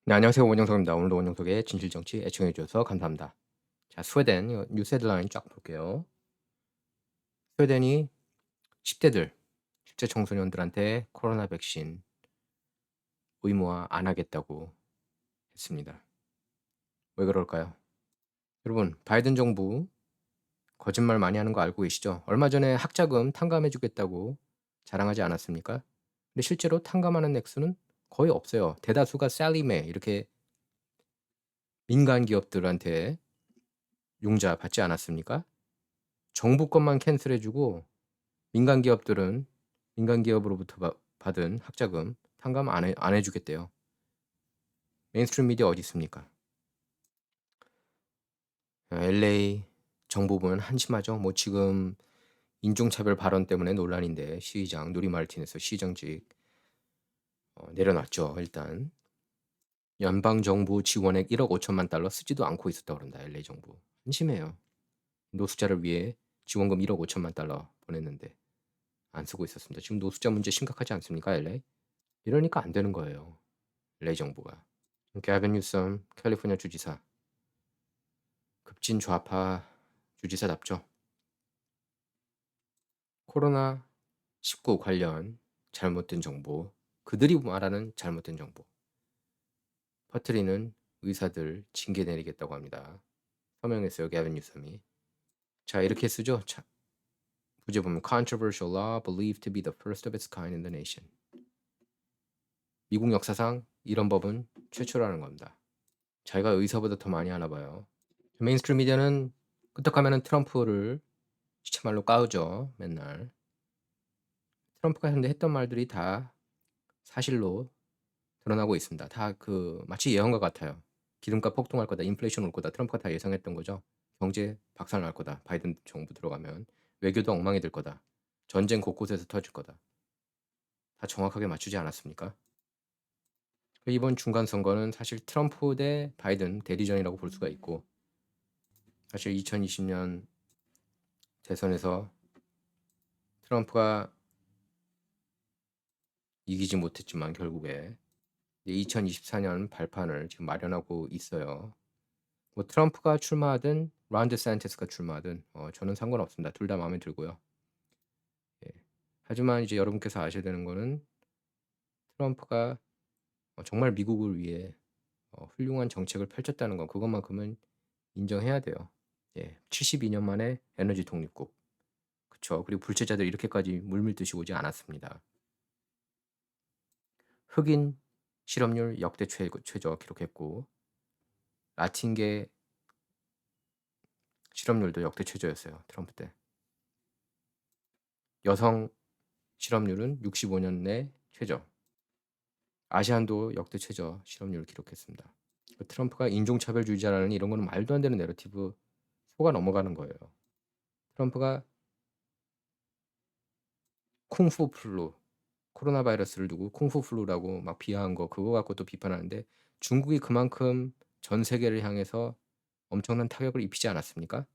네, 안녕하세요. 원영석입니다. 오늘도 원영석의 진실정치 애청해 주셔서 감사합니다. 자, 스웨덴 뉴스 헤드라인 쫙 볼게요. 스웨덴이 10대들, 10대 청소년들한테 코로나 백신 의무화 안 하겠다고 했습니다. 왜 그럴까요? 여러분, 바이든 정부 거짓말 많이 하는 거 알고 계시죠? 얼마 전에 학자금 탕감해 주겠다고 자랑하지 않았습니까? 근데 실제로 탕감하는 액수는 거의 없어요. 대다수가 셀리메 이렇게 민간 기업들한테 융자 받지 않았습니까? 정부 것만 캔슬해 주고 민간 기업들은 민간 기업으로부터 받은 학자금 탕감 안 해주겠대요. 메인스트림 미디어 어디 있습니까? LA 정부 보면 한심하죠. 뭐 지금 인종차별 발언 때문에 논란인데 시의장 누리 마르티네스 시정직 내려놨죠. 일단 연방 정부 지원액 1억 5천만 달러 쓰지도 않고 있었다고 그런다. LA 정부 한심해요. 노숙자를 위해 지원금 1억 5천만 달러 보냈는데 안 쓰고 있었습니다. 지금 노숙자 문제 심각하지 않습니까, LA? 이러니까 안 되는 거예요. LA 정부가. 게빈 뉴섬 캘리포니아 주지사. 급진 좌파 주지사답죠. 코로나19 관련 잘못된 정보, 그들이 말하는 잘못된 정보 퍼뜨리는 의사들 징계 내리겠다고 합니다. 서명했어요, 게빈 뉴섬이. 자, 이렇게 쓰죠. 자, 부제 보면 controversial law believed to be the first of its kind in the nation. 미국 역사상 이런 법은 최초라는 겁니다. 자기가 의사보다 더 많이 하나 봐요. 메인스트림 미디어는 끄떡하면은 트럼프를 시체말로 까우죠. 맨날. 트럼프가 현재 했던 말들이 다 사실로 드러나고 있습니다. 다 마치 예언과 같아요. 기름값 폭등할 거다. 인플레이션 올 거다. 트럼프가 다 예상했던 거죠. 경제 박살 날 거다. 바이든 정부 들어가면. 외교도 엉망이 될 거다. 전쟁 곳곳에서 터질 거다. 다 정확하게 맞추지 않았습니까? 이번 중간 선거는 사실 트럼프 대 바이든 대리전이라고 볼 수가 있고 사실 2020년 대선에서 트럼프가 이기지 못했지만 결국에 2024년 발판을 지금 마련하고 있어요. 뭐 트럼프가 출마하든 론 데산티스가 출마하든 저는 상관없습니다. 둘 다 마음에 들고요. 예. 하지만 이제 여러분께서 아셔야 되는 거는 트럼프가 정말 미국을 위해 훌륭한 정책을 펼쳤다는 거 그것만큼은 인정해야 돼요. 예. 72년 만에 에너지 독립국. 그쵸. 그리고 불체자들이 이렇게까지 물밀듯이 오지 않았습니다. 흑인 실업률 역대 최저 기록했고 라틴계 실업률도 역대 최저였어요. 트럼프 때. 여성 실업률은 65년 내 최저. 아시안도 역대 최저 실업률을 기록했습니다. 트럼프가 인종차별주의자라는 이런 거는 말도 안 되는 내러티브 속아 넘어가는 거예요. 트럼프가 쿵푸 플루, 코로나 바이러스를 두고 쿵푸 플루라고 막 비하한 거 그거 갖고 또 비판하는데 중국이 그만큼 전 세계를 향해서 엄청난 타격을 입히지 않았습니까?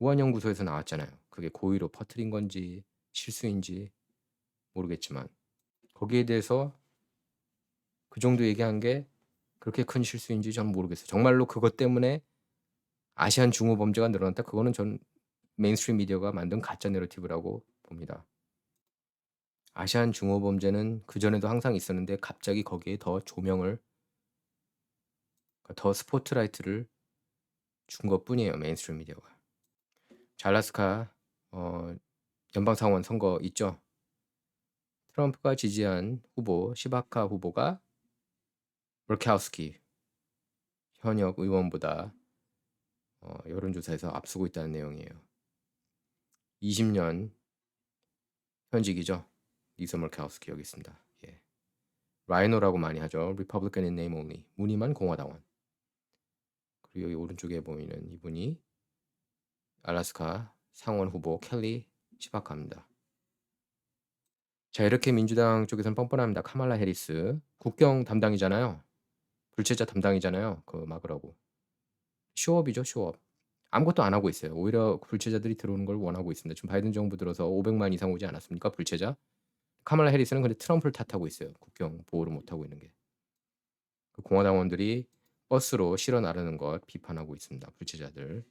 우한연구소에서 나왔잖아요. 그게 고의로 퍼뜨린 건지 실수인지 모르겠지만 거기에 대해서 그 정도 얘기한 게 그렇게 큰 실수인지 저는 모르겠어요. 정말로 그것 때문에 아시안 중호 범죄가 늘어났다. 그거는 전 메인스트림 미디어가 만든 가짜 내러티브라고 봅니다. 아시안 중호 범죄는 그전에도 항상 있었는데 갑자기 거기에 더 조명을 더 스포트라이트를 준 것뿐이에요. 메인스트림 미디어가. 자, 알래스카 연방상원 선거 있죠. 트럼프가 지지한 후보 시바카 후보가 머카우스키 현역 의원보다 여론조사에서 앞서고 있다는 내용이에요. 20년 현직이죠. 리사 머카우스키 여기 있습니다. 예. 라이노라고 많이 하죠. Republican in name only. 무늬만 공화당원. 그리고 여기 오른쪽에 보이는 이분이 알래스카 상원 후보 켈리 시바카입니다. 자, 이렇게 민주당 쪽에서는 뻔뻔합니다. 카말라 해리스 국경 담당이잖아요. 불체자 담당이잖아요. 그거 막으라고. 쇼업이죠, 쇼업. 아무것도 안 하고 있어요. 오히려 불체자들이 들어오는 걸 원하고 있습니다. 지금 바이든 정부 들어서 500만 이상 오지 않았습니까? 불체자. 카말라 해리스는 근데 트럼프를 탓하고 있어요. 국경 보호를 못 하고 있는 게. 그 공화당원들이 버스로 실어 나르는 것 비판하고 있습니다. 불체자들,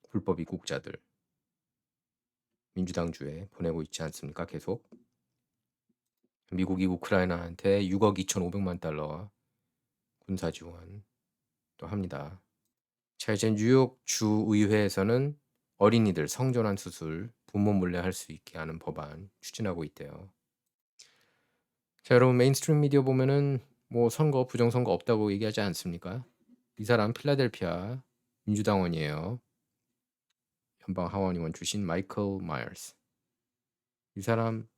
불법 입국자들 민주당주에 보내고 있지 않습니까? 계속 미국이 우크라이나한테 6억 2,500만 달러 군사 지원 또 합니다. 자, 이제 뉴욕 주의회에서는 어린이들 성전환 수술 부모 몰래 할 수 있게 하는 법안 추진하고 있대요. 자, 여러분 메인스트림 미디어 보면은 뭐 선거 부정선거 없다고 얘기하지 않습니까? 이 사람 필라델피아 민주당원이에요. 연방 하원 의원 출신 마이클 마이어스. 이 사람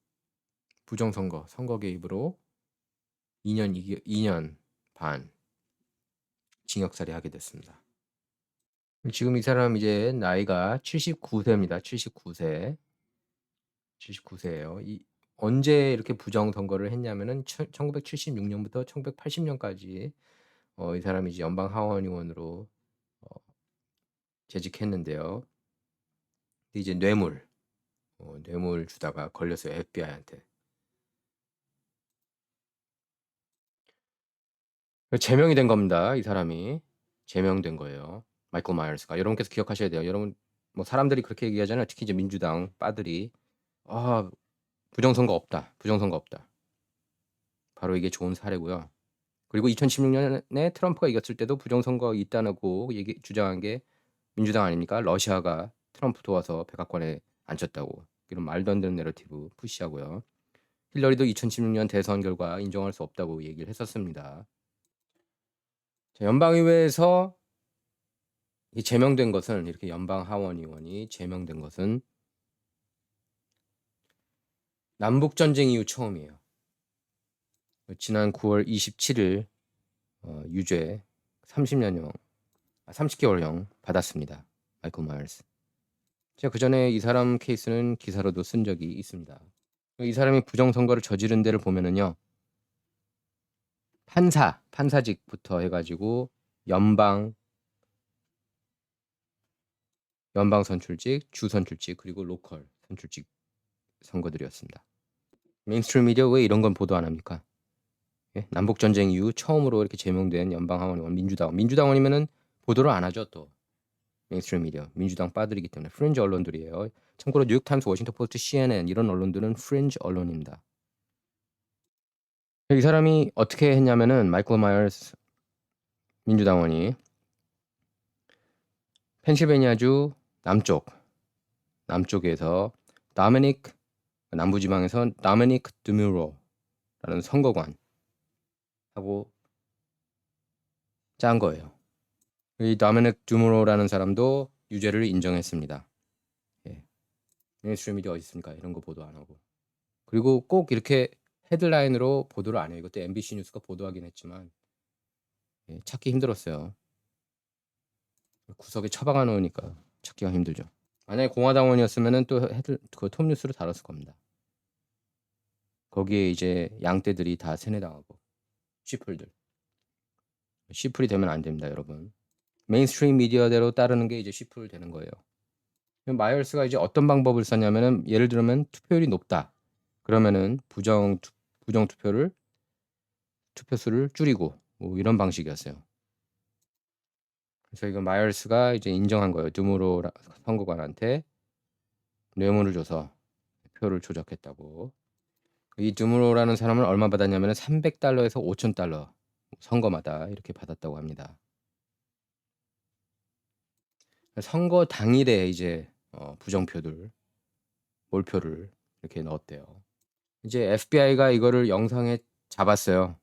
부정선거 선거 개입으로 2년 반 징역살이 하게 됐습니다. 지금 이 사람 이제 나이가 79세입니다. 79세. 79세예요. 언제 이렇게 부정 선거를 했냐면은 1976년부터 1980년까지 이 사람이 이제 연방 하원 의원으로 어, 재직했는데요. 이제 뇌물 주다가 걸렸어요. FBI한테. 제명이 된 겁니다. 이 사람이 제명된 거예요. 마이클 마이어스가. 여러분께서 기억하셔야 돼요. 여러분 뭐 사람들이 그렇게 얘기하잖아요. 특히 이제 민주당 빠들이 부정선거 없다. 부정선거 없다. 바로 이게 좋은 사례고요. 그리고 2016년에 트럼프가 이겼을 때도 부정선거 있다고 주장한 게 민주당 아닙니까? 러시아가 트럼프 도와서 백악관에 앉혔다고. 이런 말도 안 되는 내러티브 푸시하고요. 힐러리도 2016년 대선 결과 인정할 수 없다고 얘기를 했었습니다. 자, 연방의회에서 제명된 것은 이렇게 연방 하원 의원이 제명된 것은 남북 전쟁 이후 처음이에요. 지난 9월 27일 유죄 30개월형 받았습니다. 마이클 마이어스. 제가 그 전에 이 사람 케이스는 기사로도 쓴 적이 있습니다. 이 사람이 부정선거를 저지른 데를 보면은요. 판사직부터 해가지고 연방 선출직, 주 선출직, 그리고 로컬 선출직 선거들이었습니다. 메인스트림 미디어 왜 이런 건 보도 안 합니까? 예? 남북전쟁 이후 처음으로 이렇게 제명된 연방 하원 의원 민주당원이면은 보도를 안 하죠. 또 메인스트림 미디어 민주당 빠들이기 때문에 프린지 언론들이에요. 참고로 뉴욕타임스, 워싱턴 포스트, CNN 이런 언론들은 프린지 언론입니다. 이 사람이 어떻게 했냐면은 마이클 마이어스 민주당원이 펜실베니아주 남쪽에서 남부지방에서 다미닉 드뮤로라는 선거관하고 짠 거예요. 이 다미닉 드뮤로라는 사람도 유죄를 인정했습니다. 예. 메인스트림 미디어 어디 있습니까? 이런 거 보도 안 하고. 그리고 꼭 이렇게 헤드라인으로 보도를 안 해요. 이것도 MBC 뉴스가 보도하긴 했지만 찾기 힘들었어요. 구석에 처박아 놓으니까 찾기가 힘들죠. 만약에 공화당원이었으면은 또 그 톱뉴스로 다뤘을 겁니다. 거기에 이제 양떼들이 다 세뇌당하고 시플이 되면 안 됩니다, 여러분. 메인스트림 미디어대로 따르는 게 이제 시플 되는 거예요. 마이어스가 이제 어떤 방법을 썼냐면은 예를 들면 투표율이 높다. 그러면은 부정 투표수를 줄이고 뭐 이런 방식이었어요. 그래서 이거 마이어스가 이제 인정한 거예요. 드무로 선거관한테 뇌물을 줘서 표를 조작했다고. 이 드무로라는 사람은 얼마 받았냐면 $300에서 $5,000 선거마다 이렇게 받았다고 합니다. 선거 당일에 이제 몰표를 이렇게 넣었대요. 이제 FBI가 이거를 영상에 잡았어요.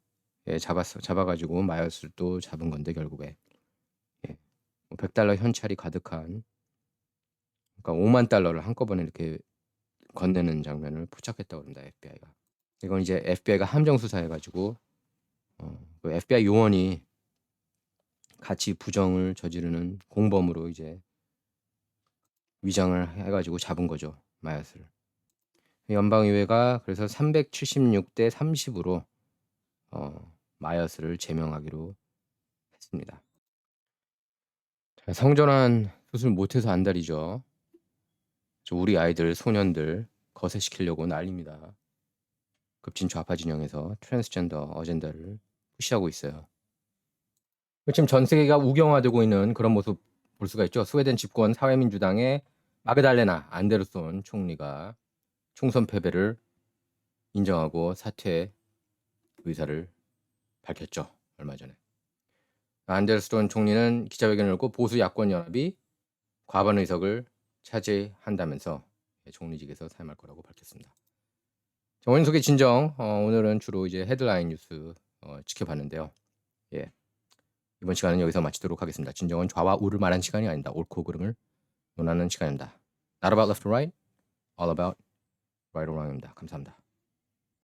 예, 잡아가지고 마이어스를 또 잡은 건데 결국에 $100 현찰이 가득한, 그러니까 $50,000를 한꺼번에 이렇게 건네는 장면을 포착했다고 합니다. FBI가. 이건 이제 FBI가 함정 수사해가지고 그 FBI 요원이 같이 부정을 저지르는 공범으로 이제 위장을 해가지고 잡은 거죠, 마이어스를. 연방의회가 그래서 376대 30으로 마이어스를 제명하기로 했습니다. 자, 성전환 수술 못해서 안달이죠. 우리 아이들, 소년들 거세시키려고 난립니다. 급진 좌파 진영에서 트랜스젠더 어젠다를 푸시하고 있어요. 지금 전 세계가 우경화되고 있는 그런 모습 볼 수가 있죠. 스웨덴 집권 사회민주당의 마그달레나 안데르손 총리가 총선 패배를 인정하고 사퇴 의사를 밝혔죠. 얼마 전에. 안데르손 총리는 기자회견을 열고 보수 야권 연합이 과반 의석을 차지한다면서 총리직에서 사임할 거라고 밝혔습니다. 원인석의 진정, 오늘은 주로 이제 헤드라인 뉴스 지켜봤는데요. 예. 이번 시간은 여기서 마치도록 하겠습니다. 진정은 좌와 우를 말하는 시간이 아닙니다. 옳고 그름을 논하는 시간입니다. Not about left or right, all about right or wrong입니다. 감사합니다.